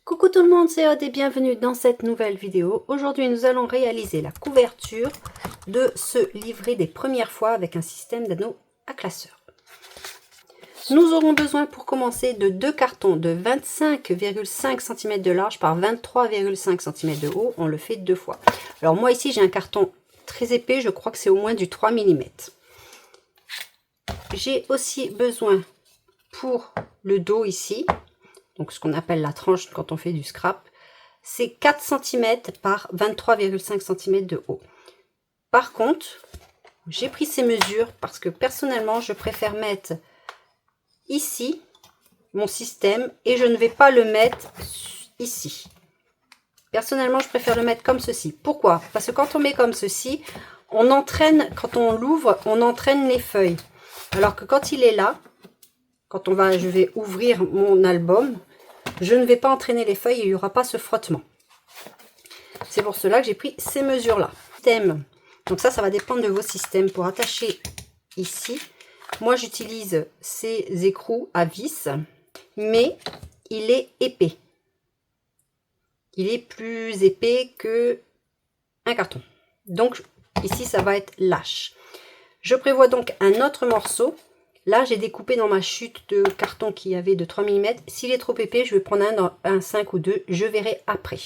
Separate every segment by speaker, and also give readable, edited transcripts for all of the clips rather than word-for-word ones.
Speaker 1: Coucou tout le monde, c'est Aude et bienvenue dans cette nouvelle vidéo. Aujourd'hui, nous allons réaliser la couverture de ce livret des premières fois avec un système d'anneaux à classeur. Nous aurons besoin pour commencer de deux cartons de 25,5 cm de large par 23,5 cm de haut. On le fait deux fois. Alors moi ici, j'ai un carton très épais, je crois que c'est au moins du 3 mm. J'ai aussi besoin pour le dos ici, donc ce qu'on appelle la tranche quand on fait du scrap, c'est 4 cm par 23,5 cm de haut. Par contre, j'ai pris ces mesures parce que personnellement, je préfère mettre ici mon système et je ne vais pas le mettre ici. Personnellement, je préfère le mettre comme ceci. Pourquoi? Parce que quand on met comme ceci, on entraîne, quand on l'ouvre, on entraîne les feuilles. Alors que quand il est là, je vais ouvrir mon album, je ne vais pas entraîner les feuilles et il n'y aura pas ce frottement. C'est pour cela que j'ai pris ces mesures-là. Donc ça va dépendre de vos systèmes. Pour attacher ici, moi j'utilise ces écrous à vis, mais il est épais. Il est plus épais que un carton. Donc ici, ça va être lâche. Je prévois donc un autre morceau. Là, j'ai découpé dans ma chute de carton qu'il y avait de 3 mm. S'il est trop épais, je vais prendre un 5 ou 2. Je verrai après.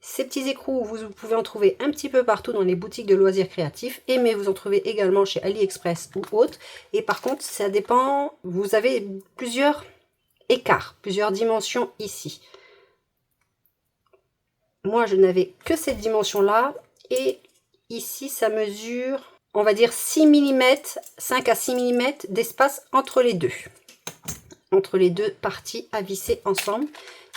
Speaker 1: Ces petits écrous, vous pouvez en trouver un petit peu partout dans les boutiques de loisirs créatifs. Mais vous en trouvez également chez AliExpress ou autres. Et par contre, ça dépend. Vous avez plusieurs écarts, plusieurs dimensions ici. Moi, je n'avais que cette dimension-là. Et ici, ça mesure, on va dire 6 mm, 5 à 6 mm d'espace entre les deux parties à visser ensemble.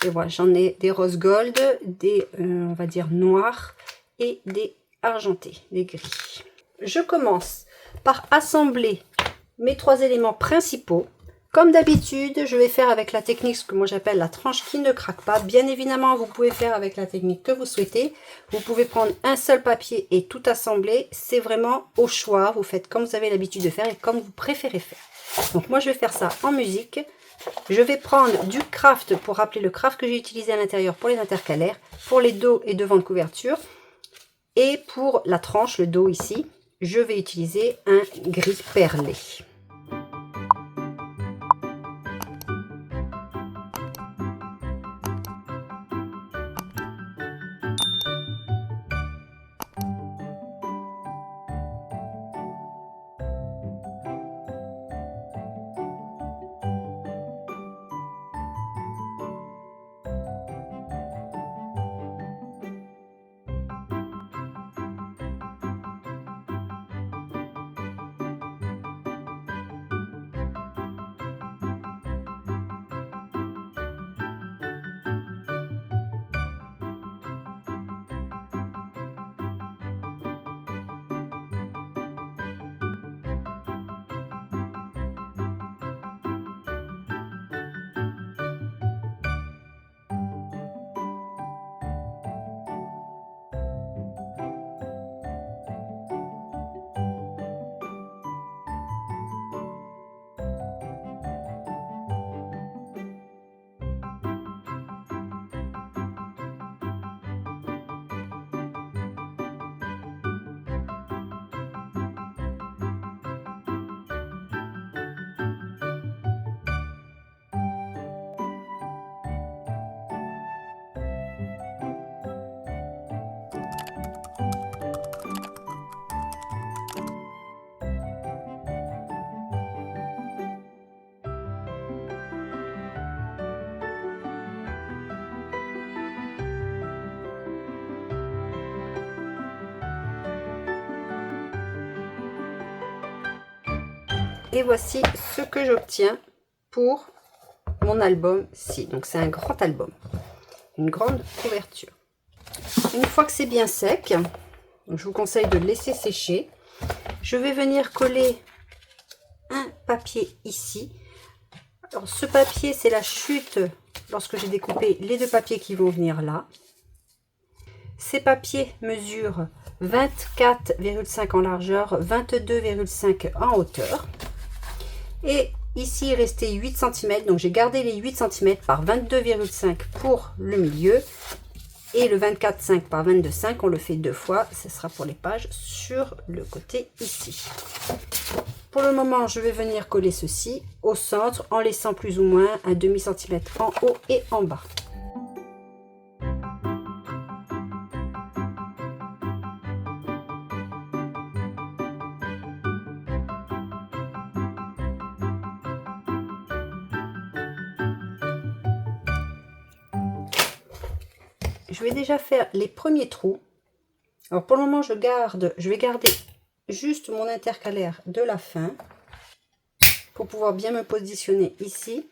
Speaker 1: Et voilà, j'en ai des rose gold, des on va dire noirs et des argentés, des gris. Je commence par assembler mes trois éléments principaux. Comme d'habitude, je vais faire avec la technique, ce que moi j'appelle la tranche qui ne craque pas. Bien évidemment, vous pouvez faire avec la technique que vous souhaitez. Vous pouvez prendre un seul papier et tout assembler. C'est vraiment au choix. Vous faites comme vous avez l'habitude de faire et comme vous préférez faire. Donc moi, je vais faire ça en musique. Je vais prendre du craft pour rappeler le craft que j'ai utilisé à l'intérieur pour les intercalaires, pour les dos et devant de couverture. Et pour la tranche, le dos ici, je vais utiliser un gris perlé. Et voici ce que j'obtiens pour mon album-ci. Donc c'est un grand album, une grande couverture. Une fois que c'est bien sec, je vous conseille de le laisser sécher. Je vais venir coller un papier ici. Alors ce papier, c'est la chute lorsque j'ai découpé les deux papiers qui vont venir là. Ces papiers mesurent 24,5 en largeur, 22,5 en hauteur. Et Ici, il restait 8 cm, donc j'ai gardé les 8 cm par 22,5 pour le milieu. Et le 24,5 par 22,5, on le fait 2 fois. Ce sera pour les pages sur le côté ici. Pour le moment, je vais venir coller ceci au centre en laissant plus ou moins un demi-centimètre en haut et en bas. Je vais déjà faire les premiers trous. Alors pour le moment, je vais garder juste mon intercalaire de la fin pour pouvoir bien me positionner ici.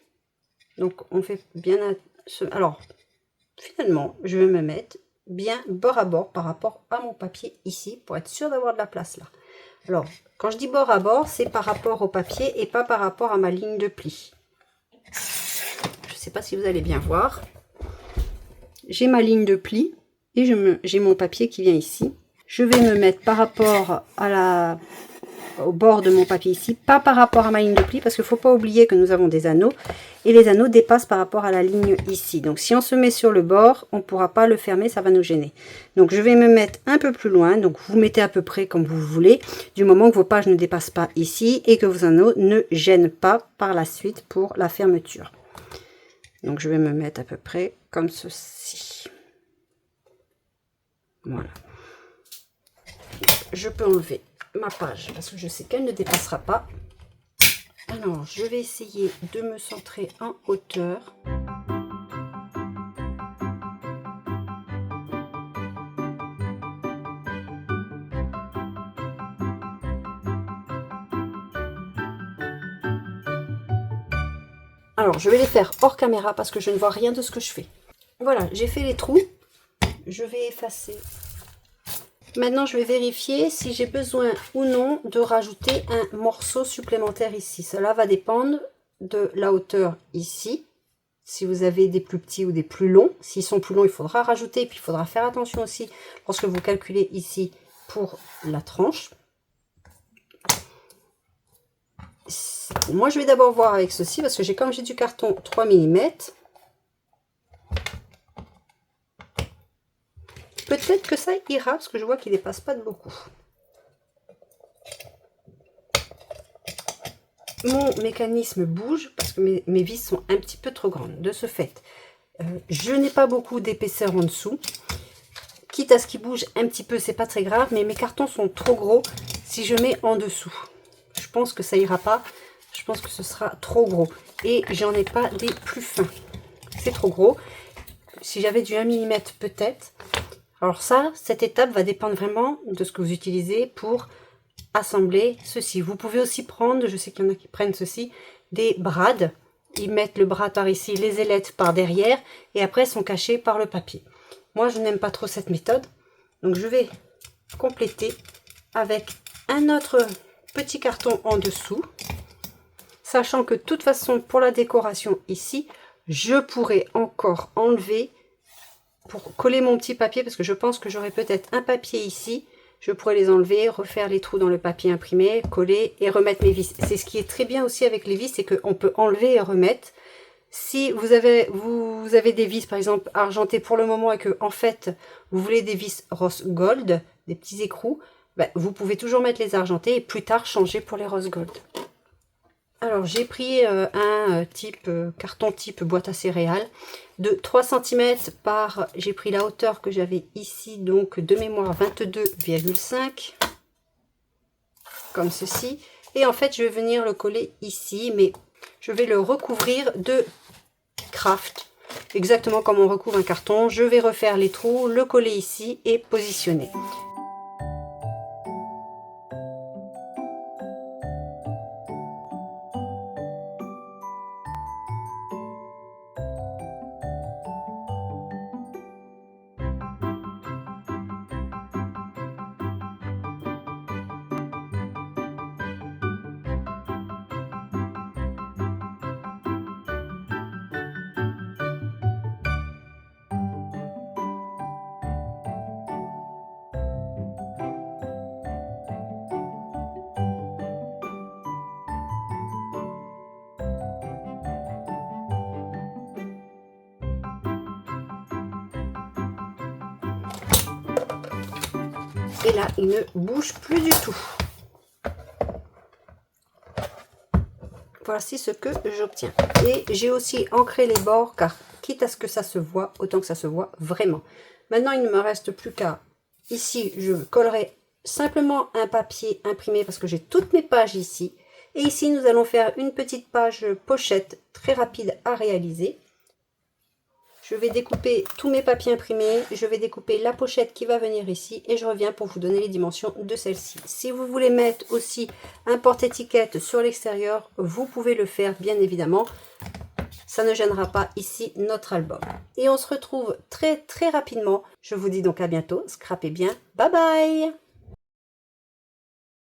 Speaker 1: Donc on fait bien alors finalement, je vais me mettre bien bord à bord par rapport à mon papier ici pour être sûr d'avoir de la place là. Alors quand je dis bord à bord, c'est par rapport au papier et pas par rapport à ma ligne de pli. Je ne sais pas si vous allez bien voir. J'ai ma ligne de pli et j'ai mon papier qui vient ici. Je vais me mettre par rapport à au bord de mon papier ici, pas par rapport à ma ligne de pli, parce qu'il ne faut pas oublier que nous avons des anneaux et les anneaux dépassent par rapport à la ligne ici. Donc si on se met sur le bord, on ne pourra pas le fermer, ça va nous gêner. Donc je vais me mettre un peu plus loin, donc vous mettez à peu près comme vous voulez, du moment que vos pages ne dépassent pas ici et que vos anneaux ne gênent pas par la suite pour la fermeture. Donc je vais me mettre à peu près comme ceci. Voilà. Je peux enlever ma page parce que je sais qu'elle ne dépassera pas. Alors je vais essayer de me centrer en hauteur. Alors je vais les faire hors caméra parce que je ne vois rien de ce que je fais. Voilà, j'ai fait les trous. Je vais effacer. Maintenant, je vais vérifier si j'ai besoin ou non de rajouter un morceau supplémentaire ici. Cela va dépendre de la hauteur ici. Si vous avez des plus petits ou des plus longs. S'ils sont plus longs, il faudra rajouter. Et puis, il faudra faire attention aussi lorsque vous calculez ici pour la tranche. Moi, je vais d'abord voir avec ceci parce que comme j'ai du carton 3 mm. Peut-être que ça ira parce que je vois qu'il ne dépasse pas de beaucoup. Mon mécanisme bouge parce que mes vis sont un petit peu trop grandes. De ce fait, je n'ai pas beaucoup d'épaisseur en dessous. Quitte à ce qu'il bouge un petit peu, c'est pas très grave, mais mes cartons sont trop gros si je mets en dessous. Je pense que ça ira pas. Je pense que ce sera trop gros. Et j'en ai pas des plus fins. C'est trop gros. Si j'avais du 1 mm peut-être. Alors ça, cette étape va dépendre vraiment de ce que vous utilisez pour assembler ceci. Vous pouvez aussi prendre, je sais qu'il y en a qui prennent ceci, des brades. Ils mettent le brad par ici, les ailettes par derrière et après sont cachés par le papier. Moi, je n'aime pas trop cette méthode. Donc, je vais compléter avec un autre petit carton en dessous. Sachant que de toute façon, pour la décoration ici, je pourrais encore enlever pour coller mon petit papier, parce que je pense que j'aurai peut-être un papier ici, je pourrais les enlever, refaire les trous dans le papier imprimé, coller et remettre mes vis. C'est ce qui est très bien aussi avec les vis, c'est qu'on peut enlever et remettre. Si vous avez des vis par exemple argentées pour le moment et que en fait vous voulez des vis rose gold, des petits écrous, ben, vous pouvez toujours mettre les argentés et plus tard changer pour les rose gold. Alors j'ai pris un carton type boîte à céréales de 3 cm par, j'ai pris la hauteur que j'avais ici, donc de mémoire 22,5 comme ceci. Et en fait je vais venir le coller ici, mais je vais le recouvrir de craft, exactement comme on recouvre un carton. Je vais refaire les trous, le coller ici et positionner. Et là, il ne bouge plus du tout. Voici ce que j'obtiens. Et j'ai aussi ancré les bords, car quitte à ce que ça se voit, autant que ça se voit vraiment. Maintenant, il ne me reste plus qu'à... Ici, je collerai simplement un papier imprimé, parce que j'ai toutes mes pages ici. Et ici, nous allons faire une petite page pochette très rapide à réaliser. Je vais découper tous mes papiers imprimés, je vais découper la pochette qui va venir ici et je reviens pour vous donner les dimensions de celle-ci. Si vous voulez mettre aussi un porte-étiquette sur l'extérieur, vous pouvez le faire bien évidemment. Ça ne gênera pas ici notre album. Et on se retrouve très rapidement. Je vous dis donc à bientôt. Scrapez bien. Bye bye!